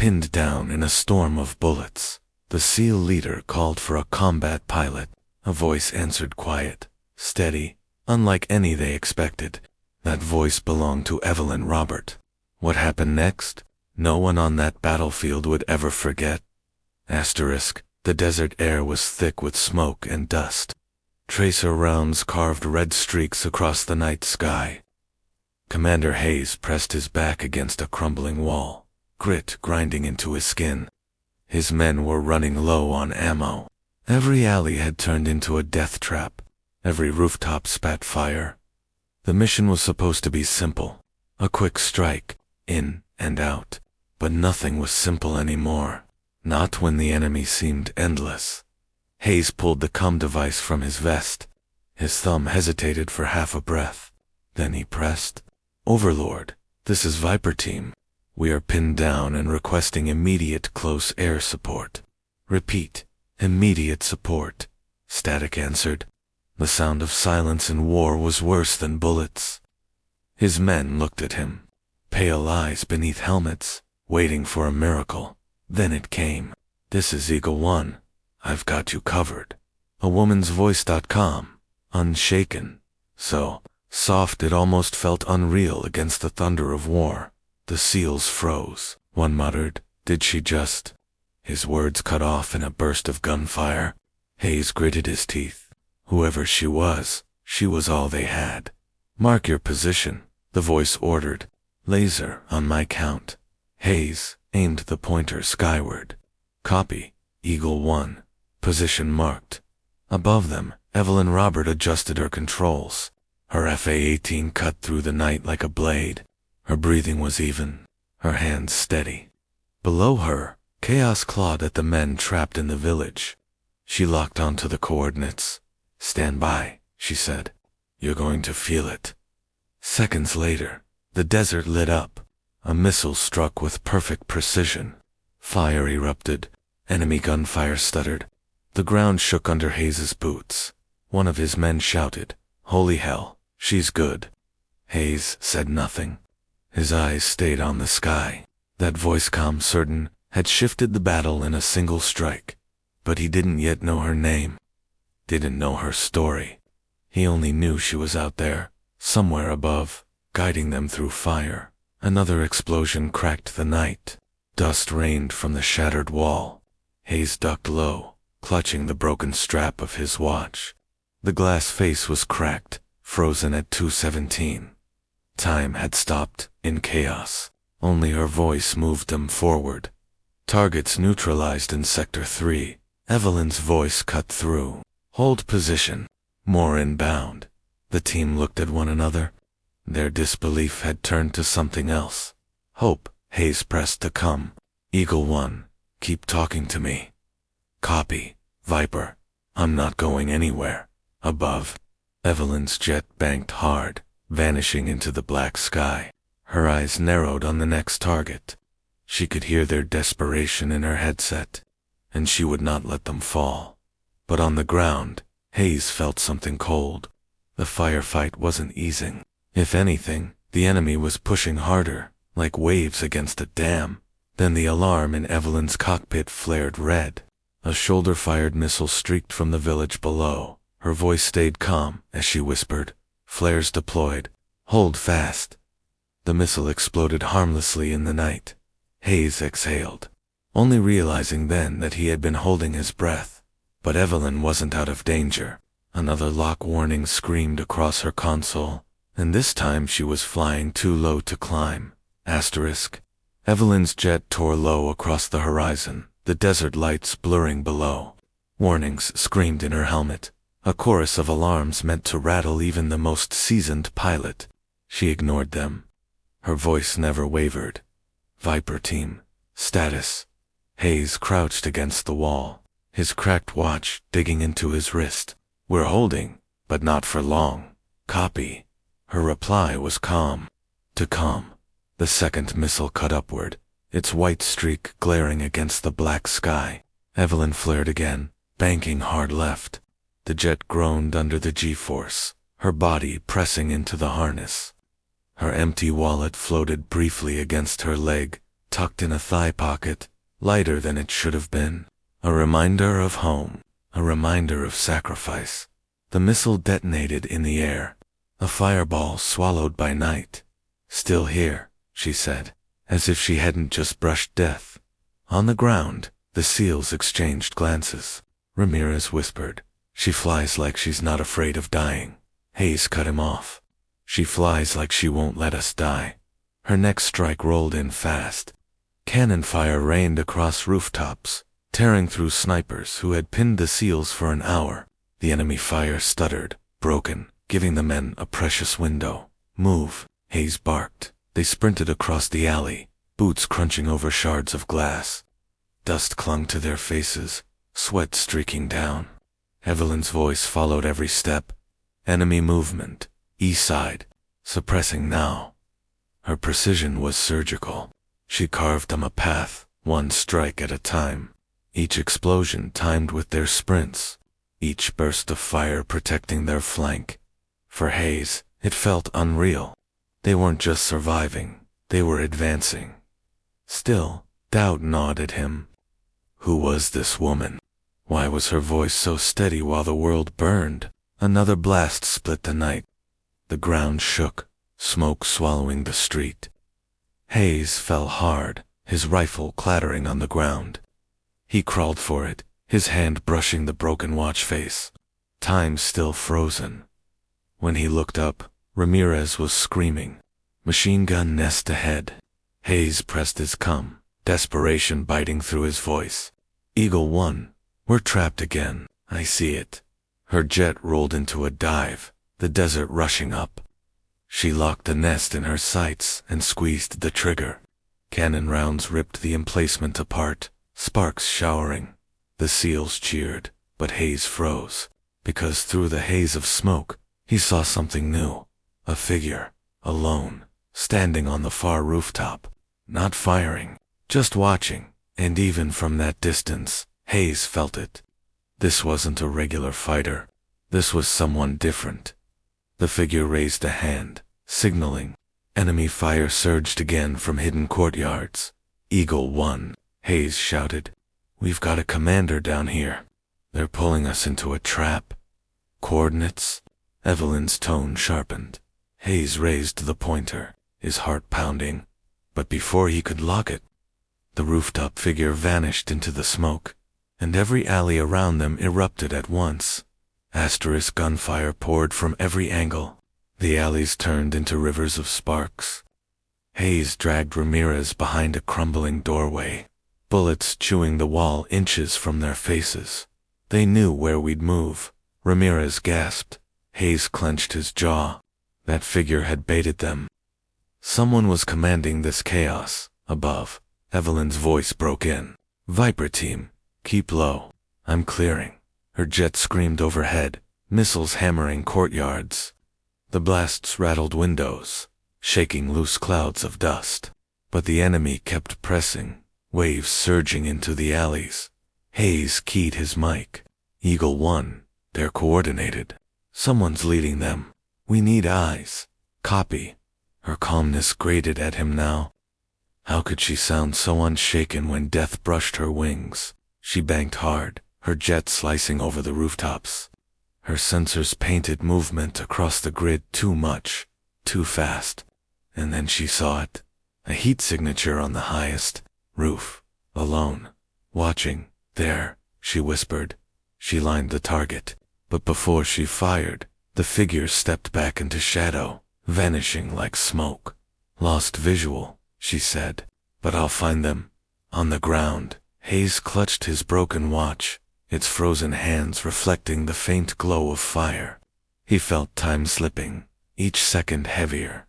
pinned down in a storm of bullets. The SEAL leader called for a combat pilot. A voice answered, quiet, steady, unlike any they expected. That voice belonged to Evelyn Robert. What happened next? No one on that battlefield would ever forget. The desert air was thick with smoke and dust. Tracer rounds carved red streaks across the night sky. Commander Hayes pressed his back against a crumbling wall, grit grinding into his skin. His men were running low on ammo. Every alley had turned into a death trap. Every rooftop spat fire. The mission was supposed to be simple. A quick strike, in and out. But nothing was simple anymore. Not when the enemy seemed endless. Hayes pulled the comm device from his vest. His thumb hesitated for half a breath. Then he pressed. Overlord, this is Viper Team. We are pinned down and requesting immediate close air support. Repeat, immediate support. Static answered. The sound of silence in war was worse than bullets. His men looked at him, pale eyes beneath helmets, waiting for a miracle. Then it came. This is Eagle 1. I've got you covered. A woman's voice.com. Unshaken. So soft it almost felt unreal against the thunder of war. The SEALs froze. One muttered, "Did she just?" His words cut off in a burst of gunfire. Hayes gritted his teeth. Whoever she was all they had. Mark your position, the voice ordered. Laser on my count. Hayes aimed the pointer skyward. Copy, Eagle 1. Position marked. Above them, Evelyn Robert adjusted her controls. Her FA-18 cut through the night like a blade. Her breathing was even, her hands steady. Below her, chaos clawed at the men trapped in the village. She locked onto the coordinates. "Stand by," she said. "You're going to feel it." Seconds later, the desert lit up. A missile struck with perfect precision. Fire erupted. Enemy gunfire stuttered. The ground shook under Hayes's boots. One of his men shouted, "Holy hell, she's good." Hayes said nothing. His eyes stayed on the sky. That voice, calm, certain, had shifted the battle in a single strike. But he didn't yet know her name. Didn't know her story. He only knew she was out there, somewhere above, guiding them through fire. Another explosion cracked the night. Dust rained from the shattered wall. Hayes ducked low, clutching the broken strap of his watch. The glass face was cracked, frozen at 2:17. Time had stopped, in chaos. Only her voice moved them forward. Targets neutralized in Sector 3. Evelyn's voice cut through. Hold position. More inbound. The team looked at one another. Their disbelief had turned to something else. Hope. Hayes pressed the comm. Eagle 1, keep talking to me. Copy, Viper. I'm not going anywhere. Above. Evelyn's jet banked hard, vanishing into the black sky. Her eyes narrowed on the next target. She could hear their desperation in her headset, and she would not let them fall. But on the ground, Hayes felt something cold. The firefight wasn't easing. If anything, the enemy was pushing harder, like waves against a dam. Then the alarm in Evelyn's cockpit flared red. A shoulder-fired missile streaked from the village below. Her voice stayed calm as she whispered, "Flares deployed. Hold fast." The missile exploded harmlessly in the night. Hayes exhaled, only realizing then that he had been holding his breath. But Evelyn wasn't out of danger. Another lock warning screamed across her console, and this time she was flying too low to climb. Asterisk. Evelyn's jet tore low across the horizon, the desert lights blurring below. Warnings screamed in her helmet, a chorus of alarms meant to rattle even the most seasoned pilot. She ignored them. Her voice never wavered. Viper Team. Status. Hayes crouched against the wall, his cracked watch digging into his wrist. We're holding, but not for long. Copy. Her reply was calm. To calm. The second missile cut upward, its white streak glaring against the black sky. Evelyn flared again, banking hard left. The jet groaned under the G-force, her body pressing into the harness. Her empty wallet floated briefly against her leg, tucked in a thigh pocket, lighter than it should have been. A reminder of home, a reminder of sacrifice. The missile detonated in the air, a fireball swallowed by night. Still here, she said, as if she hadn't just brushed death. On the ground, the SEALs exchanged glances. Ramirez whispered, "She flies like she's not afraid of dying." Hayes cut him off. "She flies like she won't let us die." Her next strike rolled in fast. Cannon fire rained across rooftops, tearing through snipers who had pinned the SEALs for an hour. The enemy fire stuttered, broken, giving the men a precious window. "Move," Hayes barked. They sprinted across the alley, boots crunching over shards of glass. Dust clung to their faces, sweat streaking down. Evelyn's voice followed every step. Enemy movement, east side, suppressing now. Her precision was surgical. She carved them a path, one strike at a time. Each explosion timed with their sprints, each burst of fire protecting their flank. For Hayes, it felt unreal. They weren't just surviving, they were advancing. Still, doubt gnawed at him. Who was this woman? Why was her voice so steady while the world burned? Another blast split the night. The ground shook, smoke swallowing the street. Hayes fell hard, his rifle clattering on the ground. He crawled for it, his hand brushing the broken watch face. Time still frozen. When he looked up, Ramirez was screaming. Machine gun nest ahead. Hayes pressed his cum, desperation biting through his voice. Eagle 1, we're trapped again. I see it. Her jet rolled into a dive, the desert rushing up. She locked the nest in her sights and squeezed the trigger. Cannon rounds ripped the emplacement apart, sparks showering. The SEALs cheered, but Hayes froze, because through the haze of smoke, he saw something new. A figure, alone, standing on the far rooftop, not firing, just watching, and even from that distance, Hayes felt it. This wasn't a regular fighter. This was someone different. The figure raised a hand, signaling. Enemy fire surged again from hidden courtyards. Eagle 1, Hayes shouted. We've got a commander down here. They're pulling us into a trap. Coordinates? Evelyn's tone sharpened. Hayes raised the pointer, his heart pounding. But before he could lock it, the rooftop figure vanished into the smoke, and every alley around them erupted at once. Asterisk gunfire poured from every angle. The alleys turned into rivers of sparks. Hayes dragged Ramirez behind a crumbling doorway, bullets chewing the wall inches from their faces. They knew where we'd move. Ramirez gasped. Hayes clenched his jaw. That figure had baited them. Someone was commanding this chaos. Above, Evelyn's voice broke in. Viper team, keep low. I'm clearing. Her jet screamed overhead, missiles hammering courtyards. The blasts rattled windows, shaking loose clouds of dust. But the enemy kept pressing, waves surging into the alleys. Hayes keyed his mic. Eagle 1, they're coordinated. Someone's leading them. We need eyes. Copy. Her calmness grated at him now. How could she sound so unshaken when death brushed her wings? She banked hard, her jet slicing over the rooftops. Her sensors painted movement across the grid too much, too fast. And then she saw it. A heat signature on the highest roof. Alone. Watching. There, she whispered. She lined the target. But before she fired, the figure stepped back into shadow, vanishing like smoke. Lost visual, she said. But I'll find them. On the ground, Hayes clutched his broken watch, its frozen hands reflecting the faint glow of fire. He felt time slipping, each second heavier.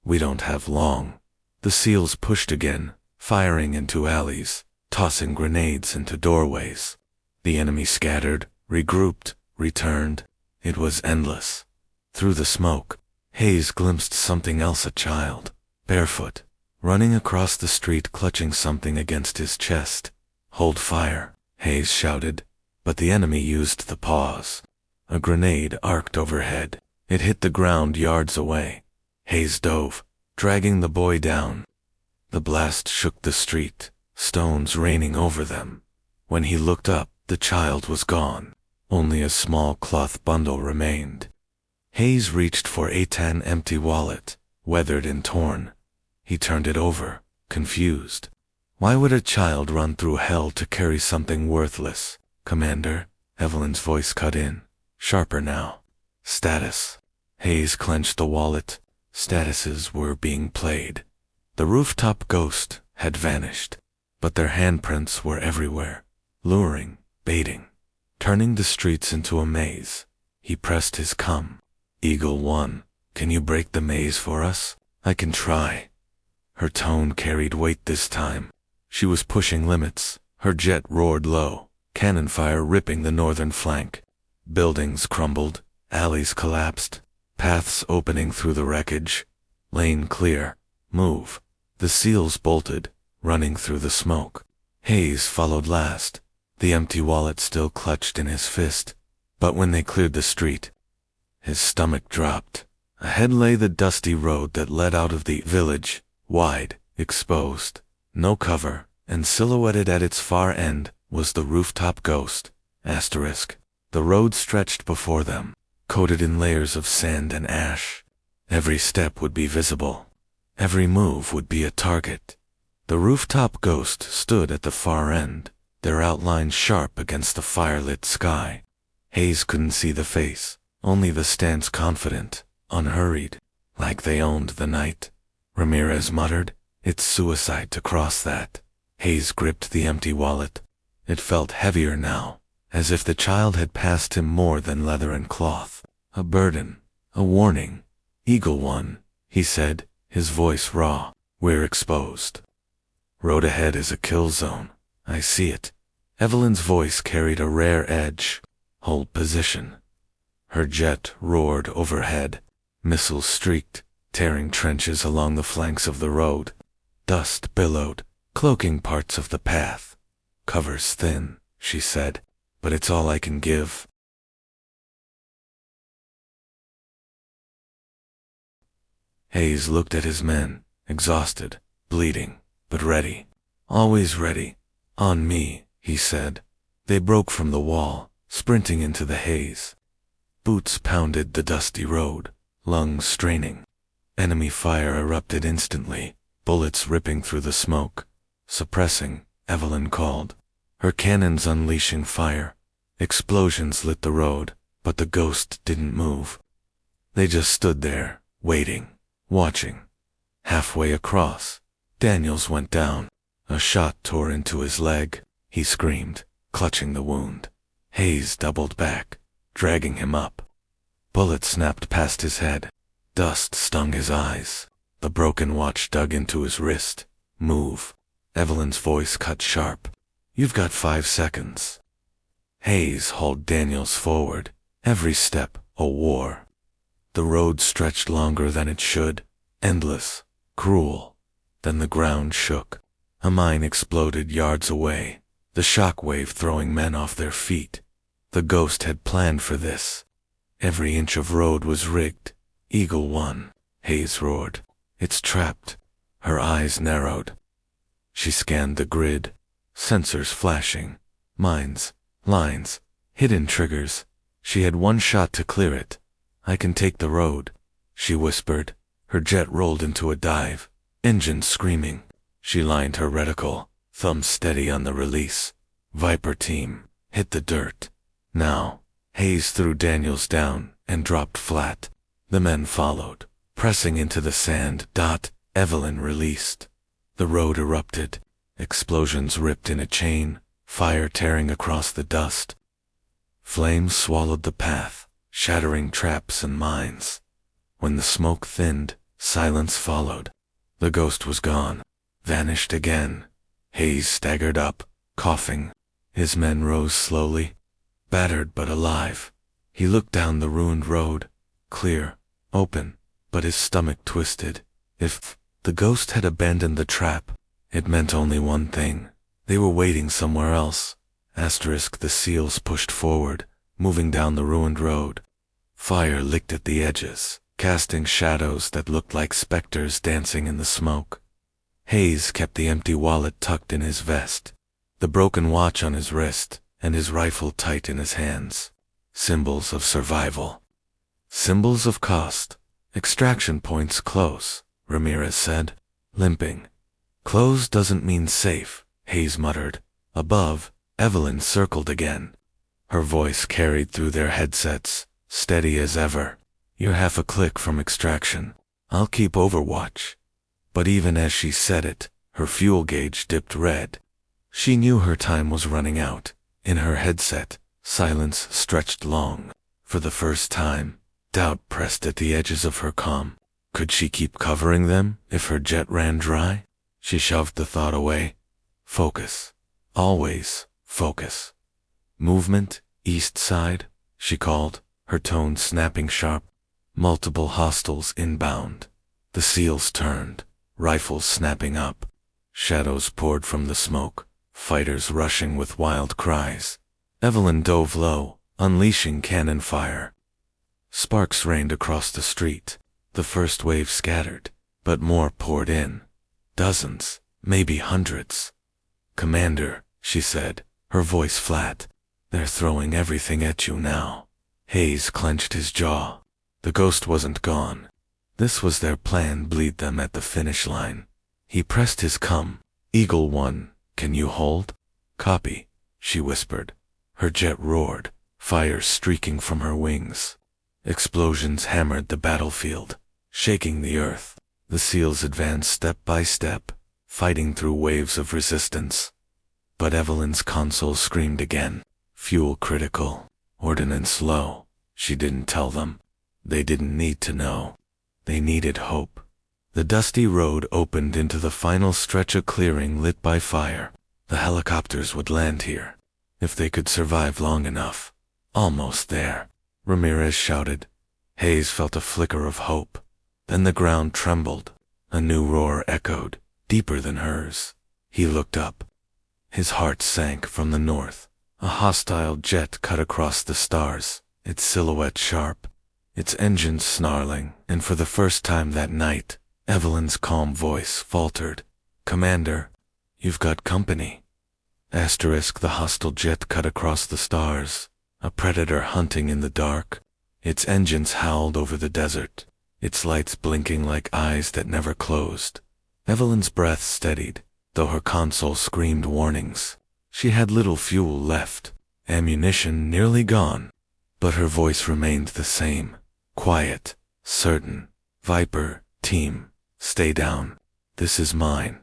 We don't have long. The SEALs pushed again, firing into alleys, tossing grenades into doorways. The enemy scattered, regrouped, returned. It was endless. Through the smoke, Hayes glimpsed something else, a child, barefoot, running across the street clutching something against his chest. Hold fire, Hayes shouted, but the enemy used the pause. A grenade arced overhead. It hit the ground yards away. Hayes dove, dragging the boy down. The blast shook the street, stones raining over them. When he looked up, the child was gone. Only a small cloth bundle remained. Hayes reached for a tan empty wallet, weathered and torn. He turned it over, confused. Why would a child run through hell to carry something worthless? Commander, Evelyn's voice cut in, sharper now. Status. Hayes clenched the wallet. Statuses were being played. The rooftop ghost had vanished, but their handprints were everywhere, luring, baiting, turning the streets into a maze. He pressed his cum. Eagle 1, can you break the maze for us? I can try. Her tone carried weight this time. She was pushing limits. Her jet roared low, cannon fire ripping the northern flank. Buildings crumbled, alleys collapsed, paths opening through the wreckage. Lane clear. Move. The seals bolted, running through the smoke. Hayes followed last, the empty wallet still clutched in his fist. But when they cleared the street, his stomach dropped. Ahead lay the dusty road that led out of the village, wide, exposed, no cover, and silhouetted at its far end was the rooftop ghost. Asterisk. The road stretched before them, coated in layers of sand and ash. Every step would be visible. Every move would be a target. The rooftop ghost stood at the far end, their outlines sharp against the firelit sky. Hayes couldn't see the face, only the stance, confident, unhurried, like they owned the night. Ramirez muttered, "It's suicide to cross that." Hayes gripped the empty wallet. It felt heavier now, as if the child had passed him more than leather and cloth. A burden, a warning. "Eagle 1, he said, his voice raw. "We're exposed. Road ahead is a kill zone. I see it." Evelyn's voice carried a rare edge. "Hold position." Her jet roared overhead. Missiles streaked, tearing trenches along the flanks of the road. Dust billowed, cloaking parts of the path. "Cover's thin," she said, "but it's all I can give." Hayes looked at his men, exhausted, bleeding, but ready. "Always ready. On me," he said. They broke from the wall, sprinting into the haze. Boots pounded the dusty road, lungs straining. Enemy fire erupted instantly, bullets ripping through the smoke. "Suppressing," Evelyn called, her cannons unleashing fire. Explosions lit the road, but the ghost didn't move. They just stood there, waiting, watching. Halfway across, Daniels went down. A shot tore into his leg. He screamed, clutching the wound. Hayes doubled back, dragging him up. Bullets snapped past his head. Dust stung his eyes. The broken watch dug into his wrist. "Move." Evelyn's voice cut sharp. "You've got 5 seconds." Hayes hauled Daniels forward. Every step, a war. The road stretched longer than it should. Endless. Cruel. Then the ground shook. A mine exploded yards away, the shock wave throwing men off their feet. The ghost had planned for this. Every inch of road was rigged. "Eagle 1, Hayes roared. "It's trapped." Her eyes narrowed. She scanned the grid, sensors flashing, mines, lines, hidden triggers. She had one shot to clear it. "I can take the road," she whispered. Her jet rolled into a dive, engines screaming. She lined her reticle, thumb steady on the release. "Viper team, hit the dirt. Now." Hayes threw Daniels down and dropped flat. The men followed, pressing into the sand. Evelyn released. The road erupted. Explosions ripped in a chain, fire tearing across the dust. Flames swallowed the path, shattering traps and mines. When the smoke thinned, silence followed. The ghost was gone, vanished again. Hayes staggered up, coughing. His men rose slowly, battered but alive. He looked down the ruined road, clear, open, but his stomach twisted. If the ghost had abandoned the trap, it meant only one thing. They were waiting somewhere else. The seals pushed forward, moving down the ruined road. Fire licked at the edges, casting shadows that looked like specters dancing in the smoke. Hayes kept the empty wallet tucked in his vest, the broken watch on his wrist, and his rifle tight in his hands. Symbols of survival. Symbols of cost. Extraction points close, Ramirez said, limping. Close doesn't mean safe, Hayes muttered. Above, Evelyn circled again. Her voice carried through their headsets, steady as ever. You're half a click from extraction. I'll keep overwatch. But even as she said it, her fuel gauge dipped red. She knew her time was running out. In her headset, silence stretched long. For the first time, doubt pressed at the edges of her comm. Could she keep covering them if her jet ran dry? She shoved the thought away. Focus. Always focus. Movement, east side, she called, her tone snapping sharp. Multiple hostiles inbound. The SEALs turned, rifles snapping up. Shadows poured from the smoke, fighters rushing with wild cries. Evelyn dove low, unleashing cannon fire. Sparks rained across the street. The first wave scattered, but more poured in. Dozens, maybe hundreds. Commander, she said, her voice flat. They're throwing everything at you now. Hayes clenched his jaw. The ghost wasn't gone. This was their plan, bleed them at the finish line. He pressed his cum. Eagle 1, can you hold? Copy, she whispered. Her jet roared, fire streaking from her wings. Explosions hammered the battlefield, shaking the earth. The SEALs advanced step by step, fighting through waves of resistance. But Evelyn's console screamed again. Fuel critical, ordnance low. She didn't tell them. They didn't need to know. They needed hope. The dusty road opened into the final stretch of clearing lit by fire. The helicopters would land here, if they could survive long enough. Almost there, Ramirez shouted. Hayes felt a flicker of hope. Then the ground trembled. A new roar echoed, deeper than hers. He looked up. His heart sank from the north. A hostile jet cut across the stars, its silhouette sharp, its engines snarling, and for the first time that night, Evelyn's calm voice faltered. Commander, you've got company. Asterisk, the hostile jet cut across the stars, a predator hunting in the dark. Its engines howled over the desert, its lights blinking like eyes that never closed. Evelyn's breath steadied, though her console screamed warnings. She had little fuel left, ammunition nearly gone, but her voice remained the same, quiet, certain. Viper, team, stay down. This is mine.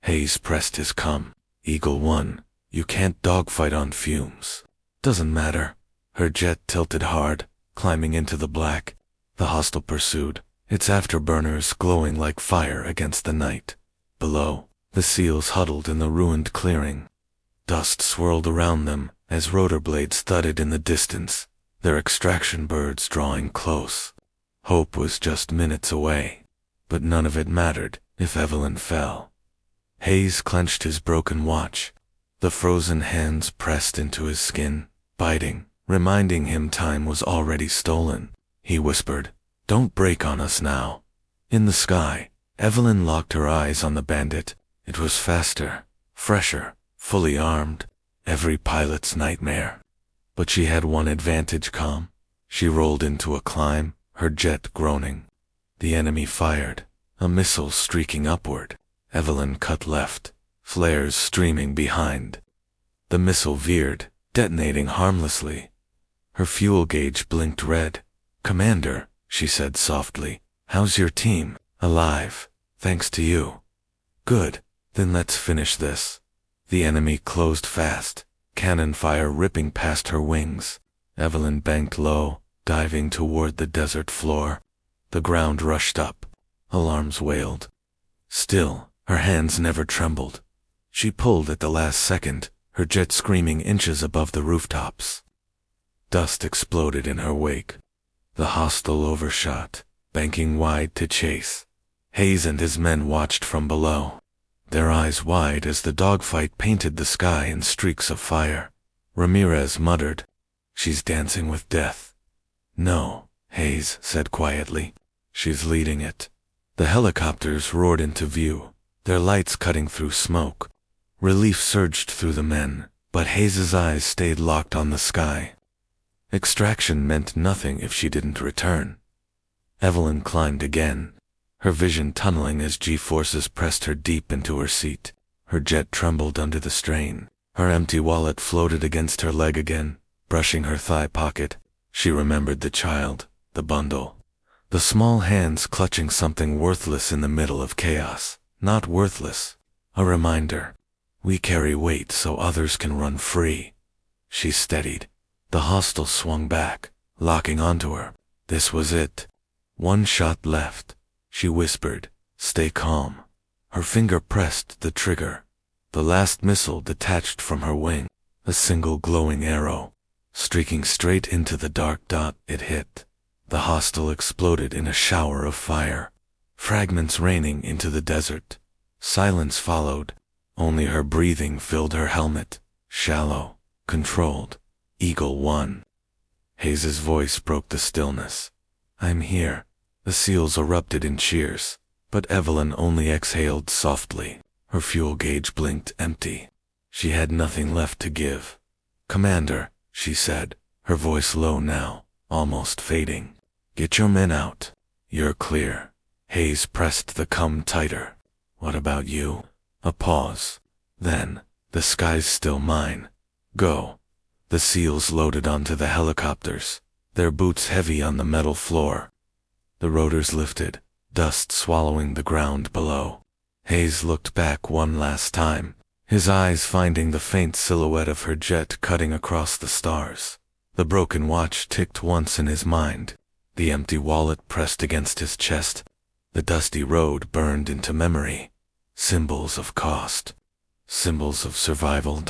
Hayes pressed his cum. Eagle 1, you can't dogfight on fumes. Doesn't matter. Her jet tilted hard, climbing into the black. The hostile pursued, its afterburners glowing like fire against the night. Below, the SEALs huddled in the ruined clearing. Dust swirled around them as rotor blades thudded in the distance, their extraction birds drawing close. Hope was just minutes away, but none of it mattered if Evelyn fell. Hayes clenched his broken watch. The frozen hands pressed into his skin, biting, reminding him time was already stolen. He whispered, "Don't break on us now." In the sky, Evelyn locked her eyes on the bandit. It was faster, fresher, fully armed, every pilot's nightmare. But she had one advantage, calm. She rolled into a climb, her jet groaning. The enemy fired, a missile streaking upward. Evelyn cut left, flares streaming behind. The missile veered, detonating harmlessly. Her fuel gauge blinked red. "Commander," she said softly, "how's your team?" "Alive, thanks to you." "Good, then let's finish this." The enemy closed fast, cannon fire ripping past her wings. Evelyn banked low, diving toward the desert floor. The ground rushed up. Alarms wailed. Still, her hands never trembled. She pulled at the last second, her jet screaming inches above the rooftops. Dust exploded in her wake. The hostile overshot, banking wide to chase. Hayes and his men watched from below, their eyes wide as the dogfight painted the sky in streaks of fire. Ramirez muttered, "She's dancing with death." "No," Hayes said quietly. "She's leading it." The helicopters roared into view, their lights cutting through smoke. Relief surged through the men, but Hayes's eyes stayed locked on the sky. Extraction meant nothing if she didn't return. Evelyn climbed again, her vision tunneling as G-forces pressed her deep into her seat. Her jet trembled under the strain. Her empty wallet floated against her leg again, brushing her thigh pocket. She remembered the child, the bundle. The small hands clutching something worthless in the middle of chaos. Not worthless. A reminder. We carry weight so others can run free. She steadied. The hostel swung back, locking onto her. This was it. One shot left. She whispered, "Stay calm." Her finger pressed the trigger. The last missile detached from her wing. A single glowing arrow. Streaking straight into the dark dot it hit. The hostel exploded in a shower of fire. Fragments raining into the desert. Silence followed. Only her breathing filled her helmet. Shallow, controlled. Eagle 1. Hayes's voice broke the stillness. "I'm here." The SEALs erupted in cheers, but Evelyn only exhaled softly. Her fuel gauge blinked empty. She had nothing left to give. "Commander," she said, her voice low now, almost fading. "Get your men out. You're clear." Hayes pressed the "come" tighter. "What about you?" A pause. Then, "The sky's still mine. Go." The SEALs loaded onto the helicopters, their boots heavy on the metal floor. The rotors lifted, dust swallowing the ground below. Hayes looked back one last time, his eyes finding the faint silhouette of her jet cutting across the stars. The broken watch ticked once in his mind, the empty wallet pressed against his chest. The dusty road burned into memory. Symbols of cost. Symbols of survival.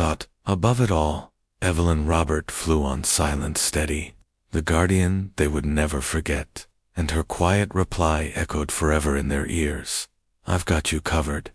Above it all, Evelyn Robert flew on, silent, steady. The guardian they would never forget. And her quiet reply echoed forever in their ears. "I've got you covered."